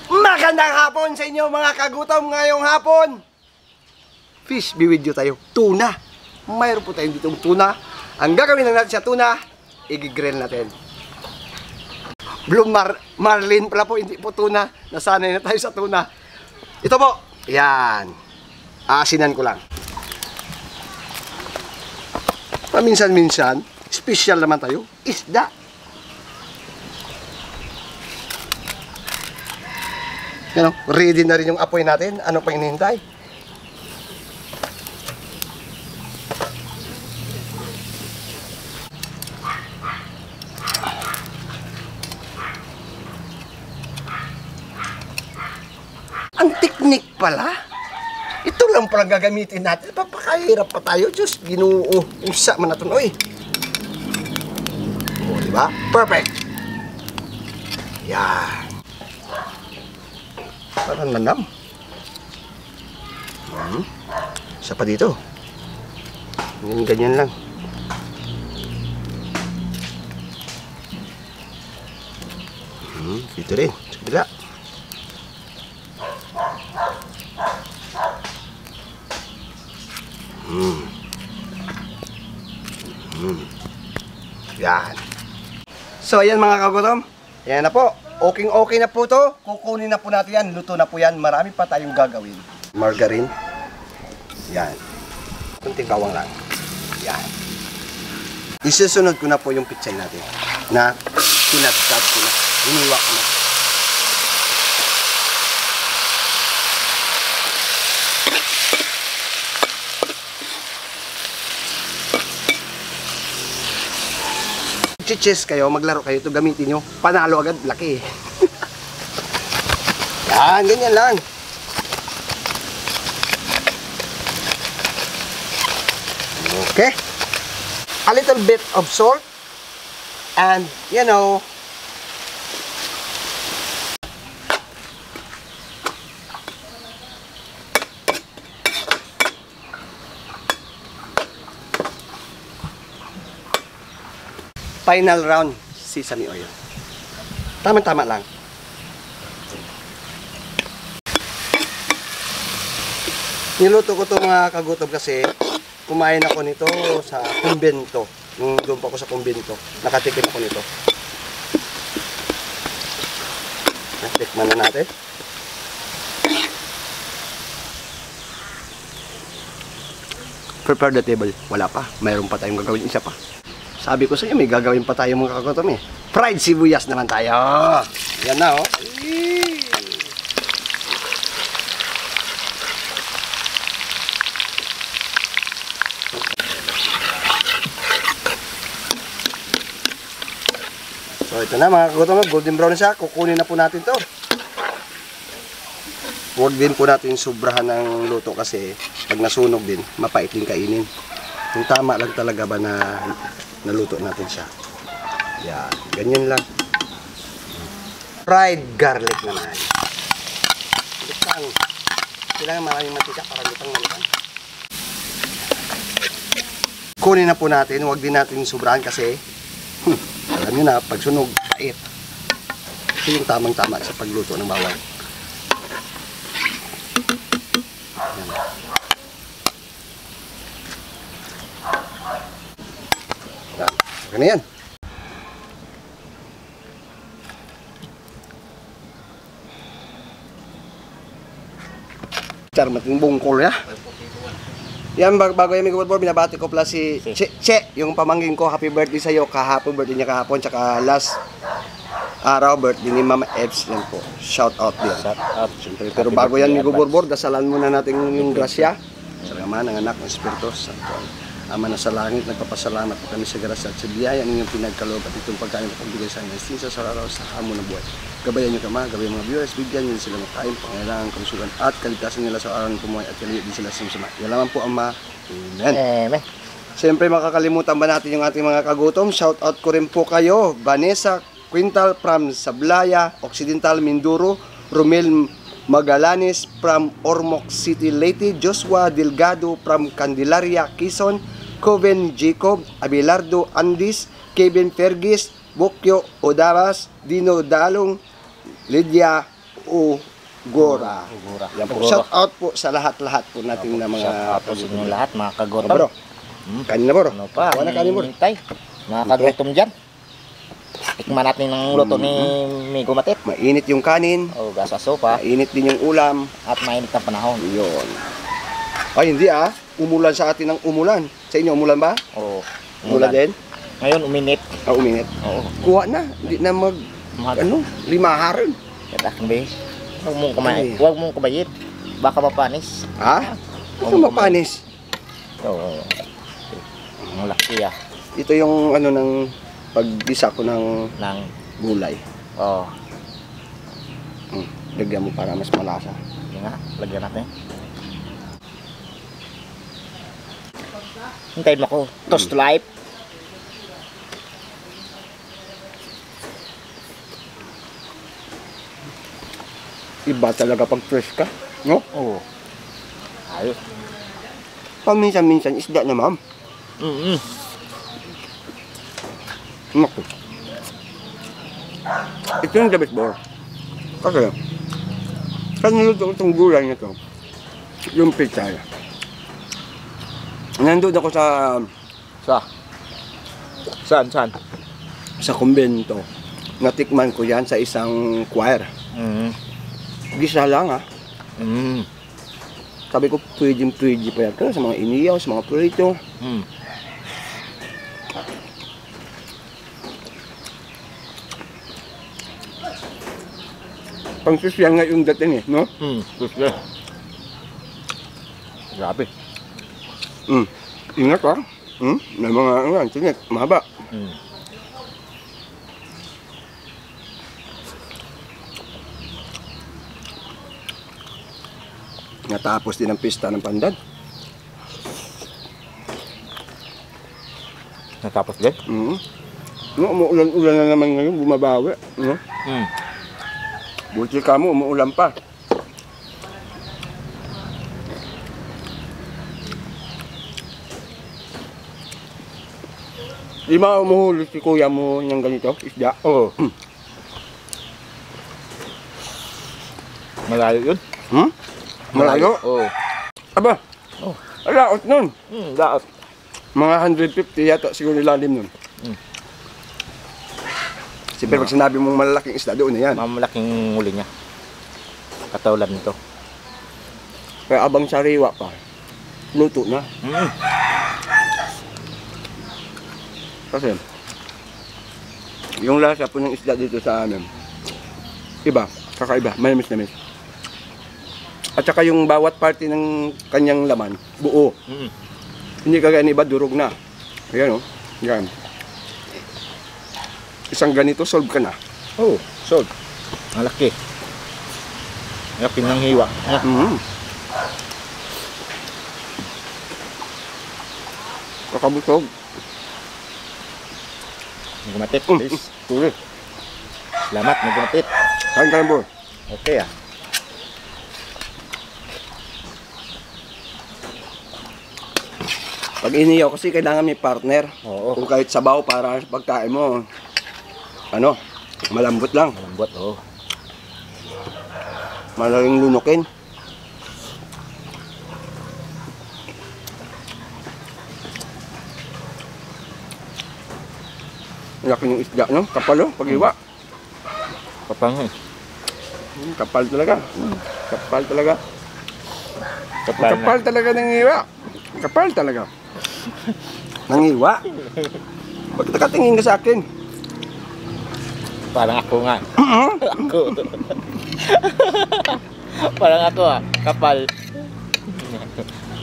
Magandang hapon sa inyo mga kagutom ngayong hapon. Fish biwidyo tayo. Tuna. Mayroon po tayong ditong tuna. Ang gagawin lang natin sa tuna, i-grill natin. Blue marlin pala po, hindi po tuna. Nasanay na tayo sa tuna. Ito po. Yan. Aasinan ko lang. Paminsan-minsan, special naman tayo. Isda. Yan o, ready na rin yung apoy natin. Ano pa hinihintay? Ang teknik pala. Ito lang pala gagamitin natin. Papakahirap pa tayo. Diyos, Ginoo. Isa man natin. Oy. O, diba? Perfect. Yan. Parang nanam. Isa pa dito. Ganyan lang. Dito rin. Sa kabila. Yan. So, ayan mga kagutom. Ayan na po. Okay na po to. Kukunin na po natin yan. Luto na po yan. Marami pa tayong gagawin. Margarine. Yan. Kunting bawang lang. Yan. Isusunod ko na po yung pichay natin. Na pinagtag ko na. Iniwak ko na. Chess kayo, maglaro kayo, ito gamitin nyo. Panalo agad, laki. Yan, ganyan lang. Okay. A little bit of salt. And, you know, final round, sesame oil. Tama-tama lang. Niluto ko ito mga kagutom kasi kumain ako nito sa kumbento. Nung doon pa ako sa kumbento, nakatikim ako nito. Tikman na natin. Prepare the table. Wala pa. Mayroon pa tayong gagawin. Isa pa. Sabi ko sa inyo, may gagawin pa tayo mga kagutom eh. Fried sibuyas naman tayo. Yan na oh. So ito na mga kagutom, golden brown na siya. Kukunin na po natin to. Huwag din po natin sobrahan ng luto kasi pag nasunog din, mapait din kainin. Yung tama lang talaga ba na naluto natin siya. Yan, ganyan lang. Fried garlic naman. Lutang. Kailangan maraming mantika para lutang. Kunin na po natin, huwag din natin sobrahan kasi alam nyo na, pag sunog, pait. Ito yung tamang-tama sa pagluto ng bawang. Yan, yan. Mating bungkol ya. Yan, bago yung mga binabati ko pala si Che, yung pamangkin ko. Happy birthday sa iyo. Kahapon, birthday niya kahapon. Tsaka last araw, birthday ni Mama Ebs. Yan po. Shout out din. Shout out. Siyempre, pero bago yan, Migo Borbor, dasalan muna natin yung grasya. Sa Ama, ng Anak, ng Espiritu Santo. Ama na sa langit, nagpapasalamat po kami sa grasya at sa biyaya ng inyong pinagkaloob at itong pagkain na pagbigay sa amin. Sinsa sa araw sa hamon na buhay. Gabayan niyo kama, gabayan mga viewers, bigyan niyo sila makain, pangailangan, kalusugan at kaligtasan nila sa araw ng pumuhay at kaliit din sila sa masama. Yan naman po, Ama. Amen. Amen. Siyempre, makakalimutan ba natin yung ating mga kagutom? Shout out ko rin po kayo. Vanessa Quintal from Sablaya, Occidental, Mindoro. Romel Magalanes from Ormoc City, Leyte. Joshua Delgado from Candelaria, Quezon. Coven Jacob, Abelardo Andis, Kevin Fergis, Bokyo Odavas, Dino Dalong, Lydia Ugora. Ugora. Yan po. Ugora. Shout out po sa lahat-lahat po natin na mga Shout out po sa inyo lahat, mga Oh, kagotom. bro. Kanina bro. Ano pa? Wala kanin bro. Tay. Mga kagotom dyan. Tikman natin ng luto ni Migo Matip. Mainit yung kanin, O, gasa sopa. mainit din yung ulam. At mainit ang panahon. Yun. Ay, hindi ah. Umulan sa atin ng umulan. Sa inyo, umulan ba? O, Umulan din? Ngayon, uminit. Ah, uminit. Oo. Kuha na. Hindi na limaharan. Kata kang huwag mong kumain. Ay. Huwag mong kumayit. Baka mapanis. Ha? Oo, Ito mapanis. Oo. Ang laki ah. Ito yung ano ng pagdisa ko ng Nang, gulay. oh, Lagyan mo para mas malasa. yun nga. Lagyan natin. Hintayin mo ako. Toast to life. Iba talaga pag fresh ka. No? Oo. Ayos. Paminsan-minsan isda na ma'am. Naku. Ito yung the best bro. Kasi, niluto ko itong gulay na ito. Yung pichay. Nandun ako sa Saan? kumbento. Natikman ko yan sa isang choir. Gisa lang ah. Sabi ko, pwede pa yan. Sa mga iniyaw, sa mga prito. Pang sosyal nga yung dating eh, no? Gusto. Grabe. Ingat ah. May mga ano, tingnan, mahaba. Natapos din ang pista ng Pandan. Natapos din? No, umuulan-ulan na naman ngayon, bumabawi. No? Buti ka mo, umuulan pa. Di ba umuhuli si kuya mo ng ganito, isda? Oo. Malayo yun? Malayo? Oo. Aba, laot nun. Laot. Mga 150 yata siguro ilalim nun. Siyempre pag sinabi mong malalaking isda, doon na yan. Mamalaking huli niya. Kataulan nito. Kaya abang sariwa pa, luto na. Kasi, yung lasa po ng isda dito sa amin, iba, kakaiba, manamis-namis. At saka yung bawat parte ng kanyang laman, buo. Hindi kagaya ng iba, durog na. Ayan o, yan. Isang ganito, solve ka na. Oh, sold. Malaki. Malaki ng hiwa. Kakabusog. Gumatip, please. Tuloy. Salamat, gumatip. Kain ka lang, bro. Okay ah. Pag iniyaw kasi kailangan may partner. Oo. Kung kahit sabaw para sa pagkain mo, ano, malambot lang. Malambot, oo. Malaking lunukin. Laki ng isda, no? Kapal, no? Pag-iwa. Kapangin. Kapal talaga. Kapal talaga. Kapal na. Kapal talaga ng iwa. Kapal talaga. Ng iwa. Bakit nakatingin ka sa akin? Parang ako nga. Ako. Parang ako ah. Kapal.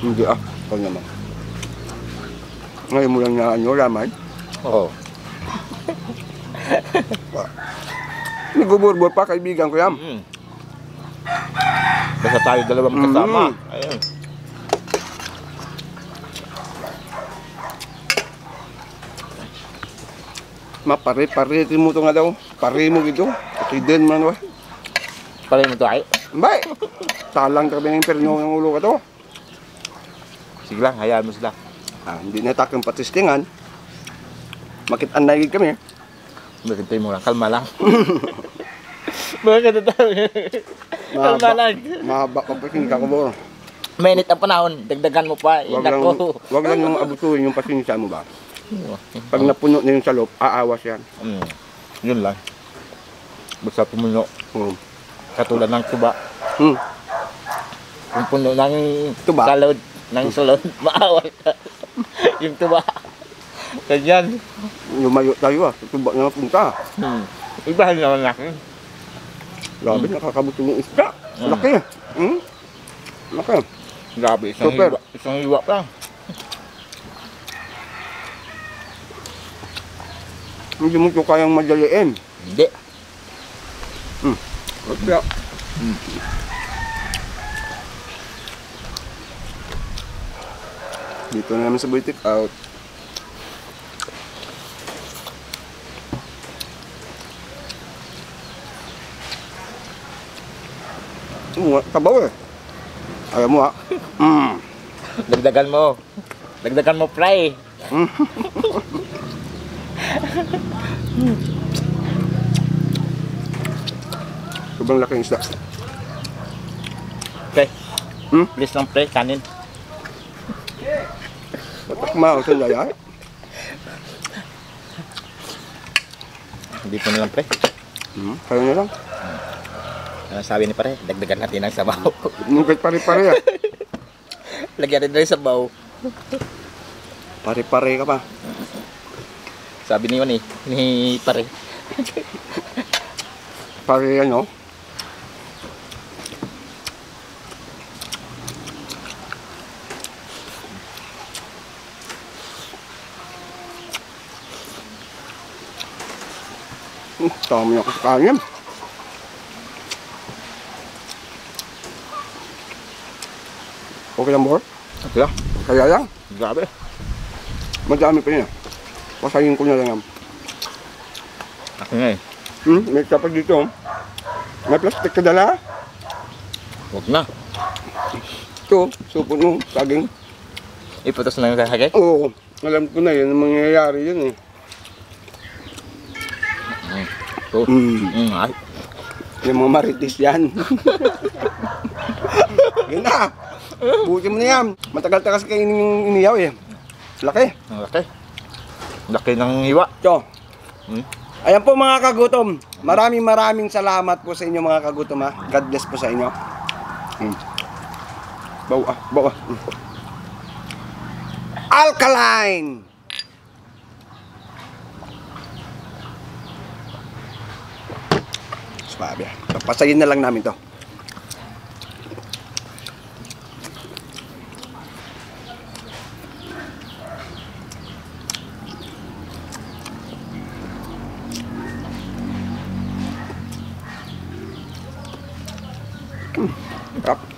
Hindi ah. Kapal naman. Ngayon mo lang na ano, laman. Oo. Nagbuburbur pa, kaibigan ko yan. Basta tayo dalawang kasama. Ayun. Mapare-pare mo ito nga daw. Pare mo ito. Kasi din man wah. Pare mo to ay. Mbay! Talang tabi ng perno ng ulo ka to. Sige lang, hayaan mo sila. Hindi na takang patistingan. Makit-anay kami. Magkintay mo lang, kalma lang. Bakit ito? Mahaba, mahaba pa pasensya ko bro. Mainit ang panahon, dagdagan mo pa. Wag lang yung abutuhin yung pasensya mo ba. Pag napuno na yung salop, aawas yan. Yun lang. Basta pumuno. Katulad ng tuba. Kung puno ng Tuba? salod, ng salod, maawas ka. Yung tuba. Ganyan. Lumayo tayo sa tuba na napunta. Ibahan naman natin. Grabe, nakakabuto yung isda. Laki. Laki. Grabe, Super. Isang hiwa pa lang. Hindi mo ito kayang madaliin. Hindi. Kaya, dito na naman sa Buitik Out. Tabaw eh. Ayaw mo ha. Dagdagan mo. Dagdagan mo, fry. Sobrang laking isda. Pre. Please lang, pre. Kanin. Patak mao sa daya. Dito na lang, pre. Kaya na lang. Ano sabi ni pare? Dagdagan natin ng sabaw. Nungkit pare-pare ah. Lagyan rin ng sabaw. Pare-pare ka pa. Sabi ni ni pare. Pare ano? Dami ako sa kanin. Okay lang, Bor? Kaya, Kaya lang. grabe. Madami pa niya. Pasayin ko na lang yan. Ako nga eh. May kapag dito. May plastic ka dala. Huwag na. Ito, supot mo, saging. Iputos na yung kakagay. Oo, alam ko na yun. Ang mangyayari yun eh. Ito. Ay. Yung mga maritis yan. Yun na. Buti mo na yan. Matagal-tagal kainin yung iniyaw eh. Laki. Ang laki. Laki ng hiwa. Ito. Ayan po mga kagutom. Maraming salamat po sa inyo mga kagutom ha. God bless po sa inyo. Bawa, bawa. Alkaline! Sabi, papasayin na lang namin to. Sarap.